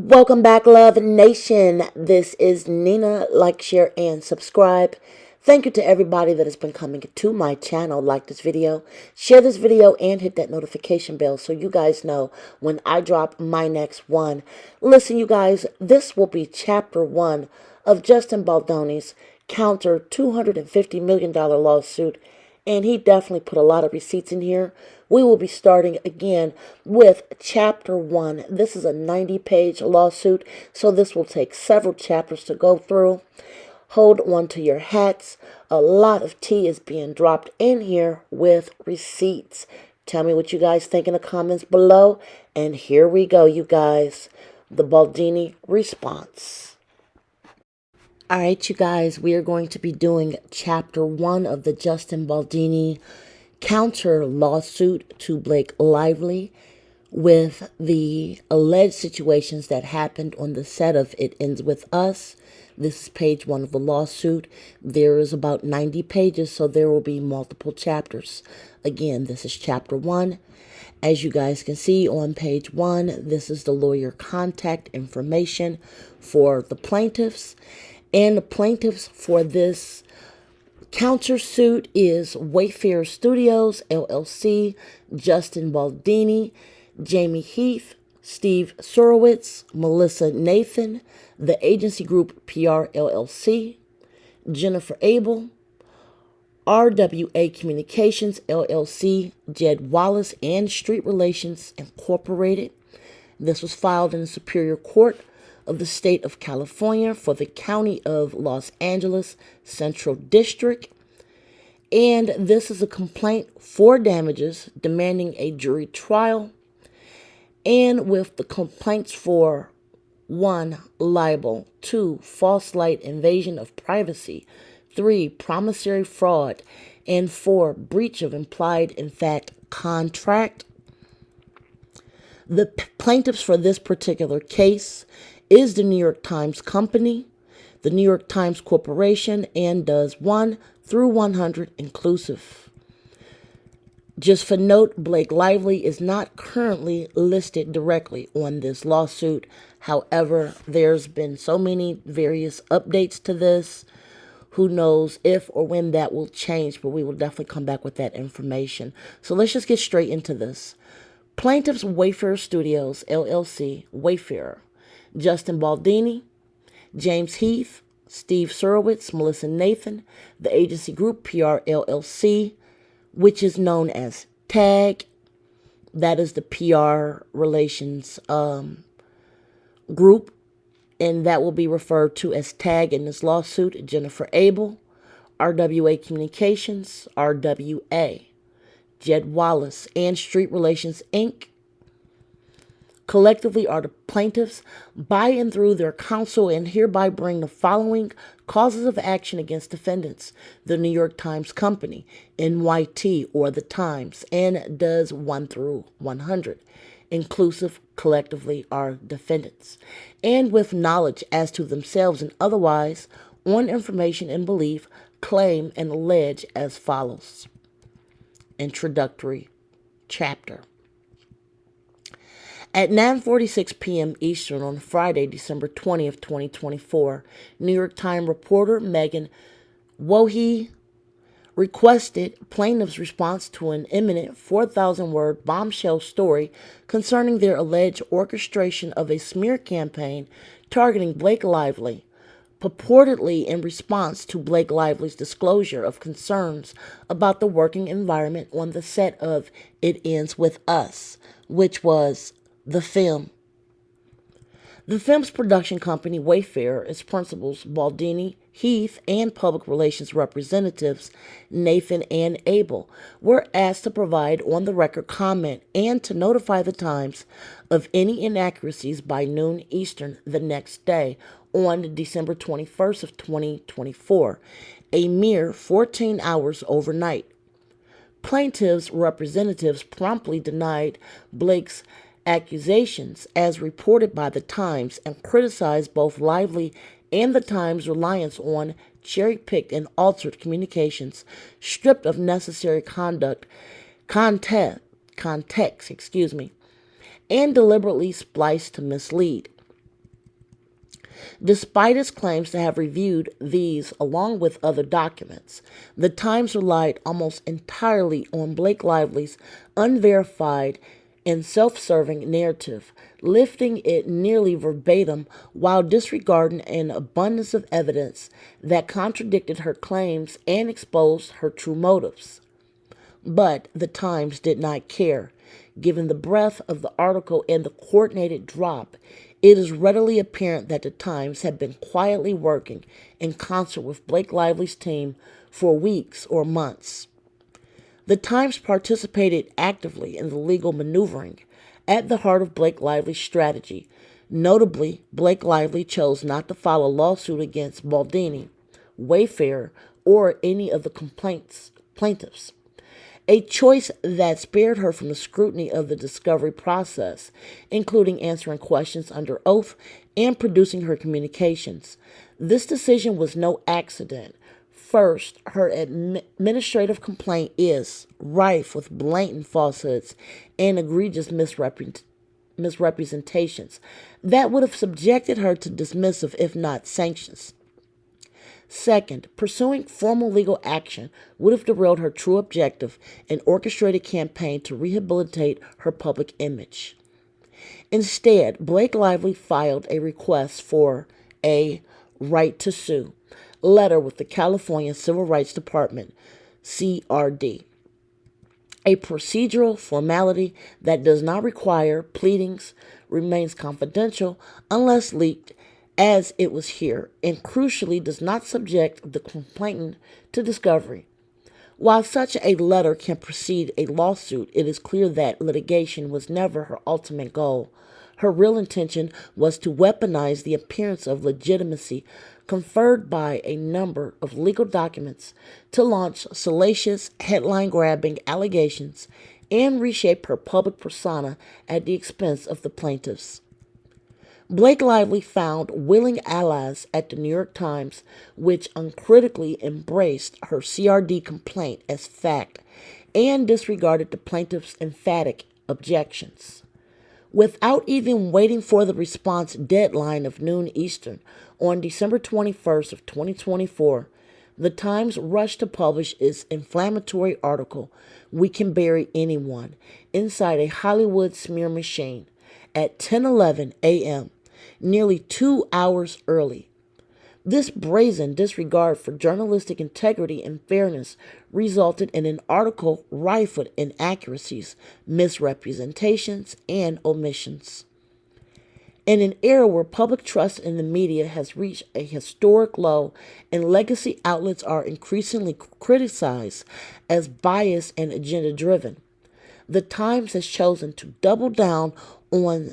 Welcome back, Love Nation. This is Nina. Like, share, and subscribe. Thank you to everybody that has been coming to my channel. Like this video, share this video, and hit that notification bell so you guys know when I drop my next one. Listen, you guys, this will be chapter 1 of Justin Baldoni's counter $250 million lawsuit, and he definitely put a lot of receipts in here. We will be starting again with chapter 1. This is a 90-page lawsuit, so this will take several chapters to go through. Hold on to your hats. A lot of tea is being dropped in here with receipts. Tell me what you guys think in the comments below. And here we go, you guys. The Baldoni response. All right, you guys, we are going to be doing chapter 1 of the Justin Baldoni counter lawsuit to Blake Lively with the alleged situations that happened on the set of It Ends With Us. This is page 1 of the lawsuit. There is about 90 pages, so there will be multiple chapters. Again, this is chapter 1. As you guys can see on page 1, this is the lawyer contact information for the plaintiffs. And the plaintiffs for this countersuit is Wayfarer Studios, LLC, Justin Baldoni, Jamie Heath, Steve Surowitz, Melissa Nathan, the agency group PR, LLC, Jennifer Abel, RWA Communications, LLC, Jed Wallace, and Street Relations, Incorporated. This was filed in the Superior Court of the State of California for the County of Los Angeles Central District. And this is a complaint for damages demanding a jury trial. And with the complaints for 1, libel, 2, false light, invasion of privacy, 3, promissory fraud, and 4, breach of implied in fact contract. The plaintiffs for this particular case is the New York Times Company, the New York Times Corporation, and does 1 through 100 inclusive. Just for note, Blake Lively is not currently listed directly on this lawsuit. However, there's been so many various updates to this. Who knows if or when that will change, but we will definitely come back with that information. So let's just get straight into this. Plaintiffs Wayfarer Studios, LLC, Wayfarer, Justin Baldoni, James Heath, Steve Surowitz, Melissa Nathan, the agency group PR, LLC, which is known as TAG. That is the PR relations group, and that will be referred to as TAG in this lawsuit. Jennifer Abel, RWA Communications, RWA, Jed Wallace, and Street Relations, Inc. Collectively are the plaintiffs by and through their counsel and hereby bring the following causes of action against defendants: the New York Times Company, NYT, or the Times, and does 1 through 100. Inclusive collectively are defendants, and with knowledge as to themselves and otherwise, on information and belief, claim and allege as follows. Introductory chapter. At 9:46 p.m. Eastern on Friday, December 20th, 2024, New York Times reporter Megan Wohe requested plaintiffs' response to an imminent 4,000-word bombshell story concerning their alleged orchestration of a smear campaign targeting Blake Lively, purportedly in response to Blake Lively's disclosure of concerns about the working environment on the set of It Ends With Us, which was the film. The film's production company, Wayfarer, its principals, Baldoni, Heath, and public relations representatives, Nathan and Abel, were asked to provide on-the-record comment and to notify the Times of any inaccuracies by noon Eastern the next day on December 21st of 2024, a mere 14 hours overnight. Plaintiffs' representatives promptly denied Blake's accusations as reported by the Times and criticized both Lively and the Times' reliance on cherry-picked and altered communications stripped of necessary context, and deliberately spliced to mislead. Despite its claims to have reviewed these along with other documents, the Times relied almost entirely on Blake Lively's unverified and self-serving narrative, lifting it nearly verbatim while disregarding an abundance of evidence that contradicted her claims and exposed her true motives. But the Times did not care. Given the breadth of the article and the coordinated drop, it is readily apparent that the Times had been quietly working in concert with Blake Lively's team for weeks or months. The Times participated actively in the legal maneuvering at the heart of Blake Lively's strategy. Notably, Blake Lively chose not to file a lawsuit against Baldoni, Wayfair, or any of the plaintiffs, a choice that spared her from the scrutiny of the discovery process, including answering questions under oath and producing her communications. This decision was no accident. First, her administrative complaint is rife with blatant falsehoods and egregious misrepresentations that would have subjected her to dismissive, if not sanctions. Second, pursuing formal legal action would have derailed her true objective, an orchestrated campaign to rehabilitate her public image. Instead, Blake Lively filed a request for a right to sue letter with the California Civil Rights Department, CRD, a procedural formality that does not require pleadings, remains confidential unless leaked, as it was here, and crucially does not subject the complainant to discovery. While such a letter can precede a lawsuit, it is clear that litigation was never her ultimate goal. Her real intention was to weaponize the appearance of legitimacy conferred by a number of legal documents to launch salacious, headline-grabbing allegations and reshape her public persona at the expense of the plaintiffs. Blake Lively found willing allies at the New York Times, which uncritically embraced her CRD complaint as fact and disregarded the plaintiff's emphatic objections. Without even waiting for the response deadline of noon Eastern on December 21st of 2024, the Times rushed to publish its inflammatory article, "We Can Bury Anyone," inside a Hollywood smear machine at 10:11 a.m., nearly 2 hours early. This brazen disregard for journalistic integrity and fairness resulted in an article rife with inaccuracies, misrepresentations, and omissions. In an era where public trust in the media has reached a historic low and legacy outlets are increasingly criticized as biased and agenda-driven, the Times has chosen to double down on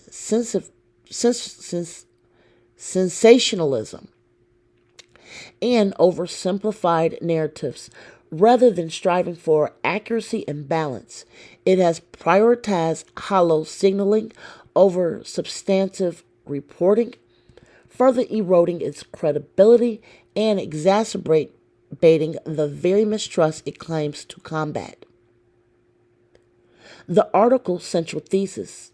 sensationalism and oversimplified narratives. Rather than striving for accuracy and balance, it has prioritized hollow signaling over substantive reporting, further eroding its credibility and exacerbating the very mistrust it claims to combat. The article's central thesis,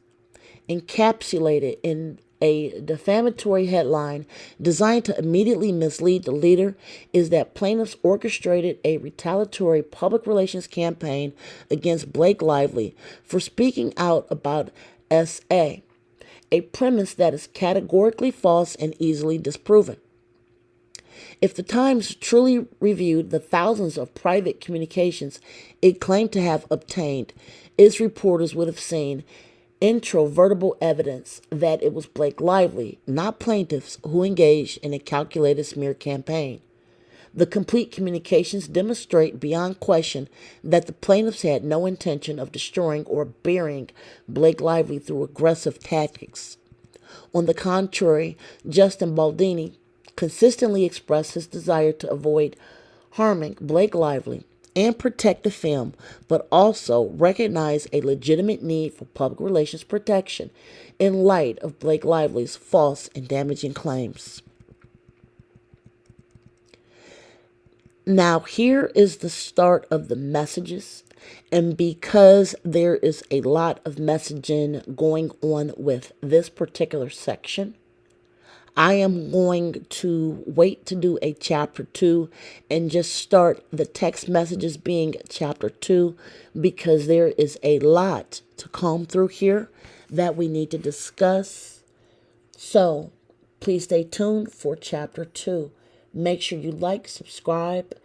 encapsulated in a defamatory headline designed to immediately mislead the reader, is that plaintiffs orchestrated a retaliatory public relations campaign against Blake Lively for speaking out about SA, a premise that is categorically false and easily disproven. If the Times truly reviewed the thousands of private communications it claimed to have obtained, its reporters would have seen introvertible evidence that it was Blake Lively, not plaintiffs, who engaged in a calculated smear campaign. The complete communications demonstrate beyond question that the plaintiffs had no intention of destroying or burying Blake Lively through aggressive tactics. On the contrary, Justin Baldoni consistently expressed his desire to avoid harming Blake Lively and protect the film, but also recognize a legitimate need for public relations protection in light of Blake Lively's false and damaging claims. Now, here is the start of the messages, and because there is a lot of messaging going on with this particular section, I am going to wait to do a chapter 2 and just start the text messages being chapter 2 because there is a lot to comb through here that we need to discuss. So please stay tuned for chapter 2. Make sure you like, subscribe,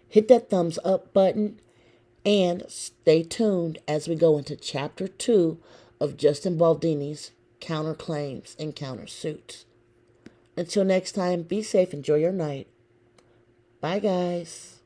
hit that thumbs up button, and stay tuned as we go into chapter 2 of Justin Baldoni's counterclaims and countersuits. Until next time, be safe, enjoy your night. Bye, guys.